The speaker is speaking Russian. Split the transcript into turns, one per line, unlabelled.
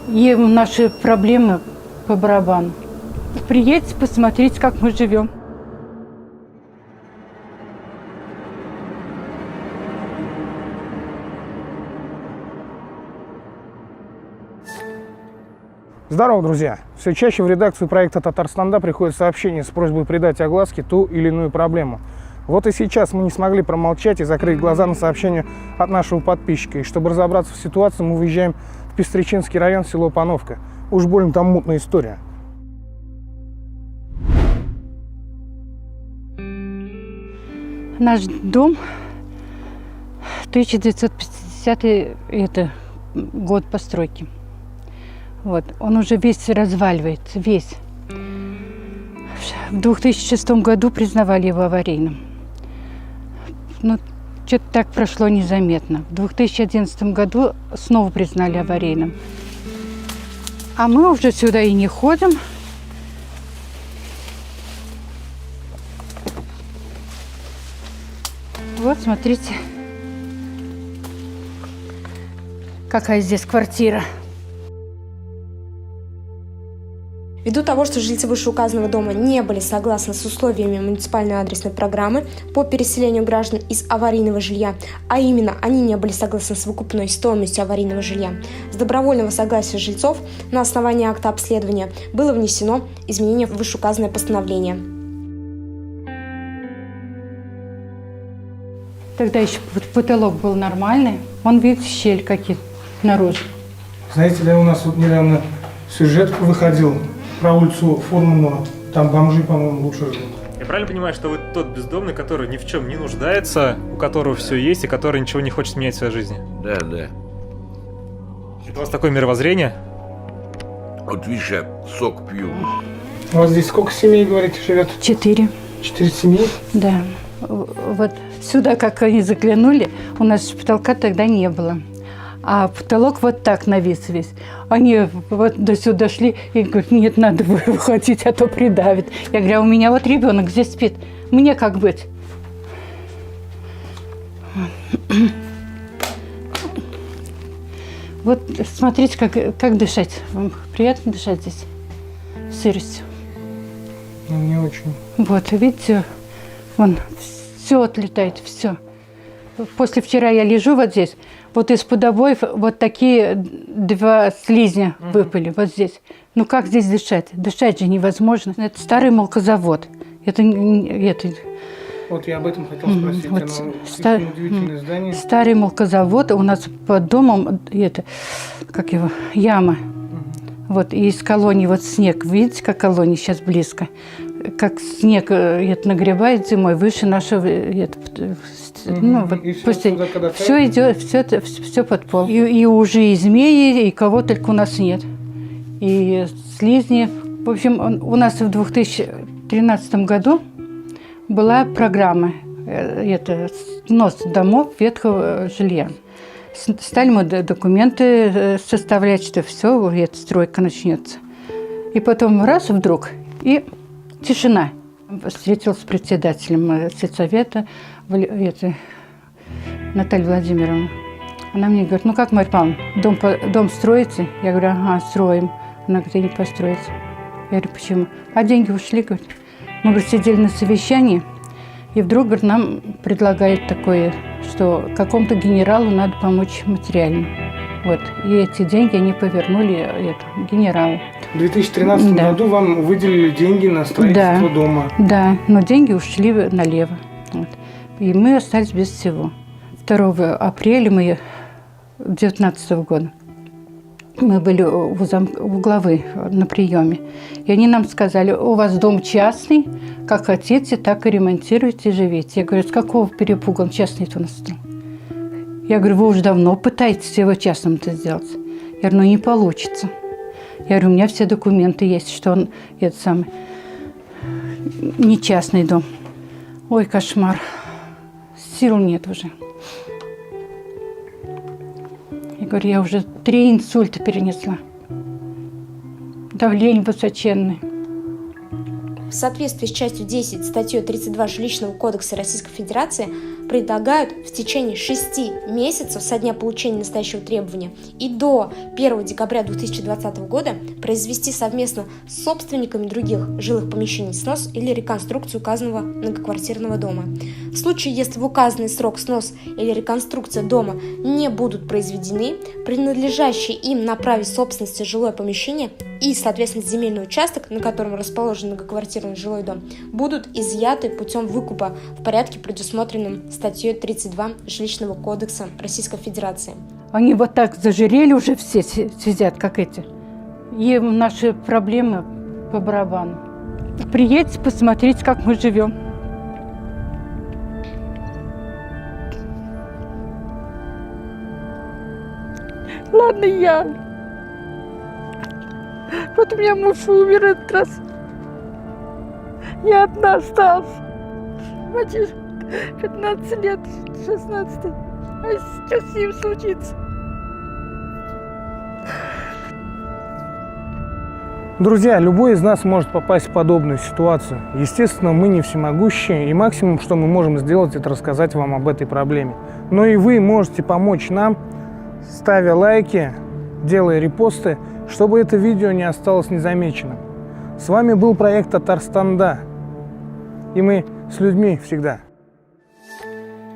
Им наши проблемы по барабану. Приедьте, посмотрите, как мы живем.
Здорово, друзья! Все чаще в редакцию проекта «Татарстанда» приходят сообщения с просьбой придать огласке ту или иную проблему. Вот и сейчас мы не смогли промолчать и закрыть глаза на сообщение от нашего подписчика. И чтобы разобраться в ситуации, мы выезжаем в Пестричинский район, село Пановка. Уж больно там мутная история.
Наш дом 1950 год постройки. Вот. Он уже весь разваливается, весь. В 2006 году признавали его аварийным. Но что-то так прошло незаметно. В 2011 году снова признали аварийным. А мы уже сюда и не ходим. Вот, смотрите, какая здесь квартира.
Ввиду того, что жильцы вышеуказанного дома не были согласны с условиями муниципальной адресной программы по переселению граждан из аварийного жилья, а именно они не были согласны с выкупной стоимостью аварийного жилья, с добровольного согласия жильцов на основании акта обследования было внесено изменение в вышеуказанное постановление.
Тогда еще потолок был нормальный, он, видите, щель какие-то наружу.
Знаете ли, у нас вот недавно сюжет выходил про улицу Фурманова. Там бомжи, по-моему, лучше живут.
Я правильно понимаю, что вы тот бездомный, который ни в чем не нуждается, у которого все есть и который ничего не хочет менять в своей жизни?
Да.
Это у вас такое мировоззрение?
Вот видишь, я сок пью.
У вас здесь сколько семей, говорите, живет?
4.
4 семьи?
Да. Вот сюда, как они заглянули, у нас потолка тогда не было. А потолок вот так навис весь. Они вот до сюда шли и говорят, нет, надо выходить, а то придавит. Я говорю, а у меня вот ребенок здесь спит. Мне как быть? Вот смотрите, как дышать. Вам приятно дышать здесь? Сыростью.
Ну, не очень.
Вот, видите, вон, все отлетает, все. После вчера я лежу вот здесь, вот из-под обоев вот такие 2 слизня выпали, вот здесь. Ну как здесь дышать? Дышать же невозможно. Это старый молокозавод. Это
Вот я об этом хотел спросить.
вот
Оно действительно удивительное здание.
старый молокозавод. У нас под домом яма. Вот, и из колонии вот снег. Видите, как колония сейчас близко? Как снег нагревает зимой выше нашего... все идет, все под пол. И ужи, и змеи, и кого только у нас нет. И слизни. В общем, у нас в 2013 году была программа снос домов ветхого жилья. Стали мы документы составлять, что все, эта стройка начнется. И потом раз вдруг, и тишина. Встретилась с председателем сельсовета Натальей Владимировной. Она мне говорит, ну как, Марья Павловна, дом строите? Я говорю, ага, строим. Она говорит, и не построится. Я говорю, почему? А деньги ушли, говорит. Мы, говорит, сидели на совещании, и вдруг, говорит, нам предлагают такое, что какому-то генералу надо помочь материально. Вот. И эти деньги они повернули генералу.
В 2013 году вам выделили деньги на строительство дома. Да,
но деньги ушли налево. Вот. И мы остались без всего. 2 апреля 2019 года мы были у главы на приеме. И они нам сказали, у вас дом частный, как хотите, так и ремонтируйте, живите. Я говорю, с какого перепуга он частный-то у нас стал? Я говорю, вы уже давно пытаетесь его частным-то сделать. Я говорю, ну не получится. Я говорю, у меня все документы есть, что он не частный дом. Ой, кошмар. Сил нет уже. Я говорю, я уже 3 инсульта перенесла. Давление высоченное.
В соответствии с частью 10 статьей 32 Жилищного кодекса Российской Федерации предлагают в течение 6 месяцев со дня получения настоящего требования и до 1 декабря 2020 года произвести совместно с собственниками других жилых помещений снос или реконструкцию указанного многоквартирного дома. В случае, если в указанный срок снос или реконструкция дома не будут произведены, принадлежащий им на праве собственности жилое помещение и, соответственно, земельный участок, на котором расположен многоквартирный жилой дом, будут изъяты путем выкупа в порядке, предусмотренном статьей 32 Жилищного кодекса Российской Федерации.
Они вот так зажирели уже все сидят, как эти. И наши проблемы по барабану. Приедьте, посмотрите, как мы живем. Ладно, я. Вот у меня муж умер этот раз. Я одна осталась. Почти 15 лет, 16. А что с ним случится?
Друзья, любой из нас может попасть в подобную ситуацию. Естественно, мы не всемогущие, и максимум, что мы можем сделать, это рассказать вам об этой проблеме. Но и вы можете помочь нам, ставя лайки, делая репосты, чтобы это видео не осталось незамеченным. С вами был проект Татарстанда, и мы с людьми всегда.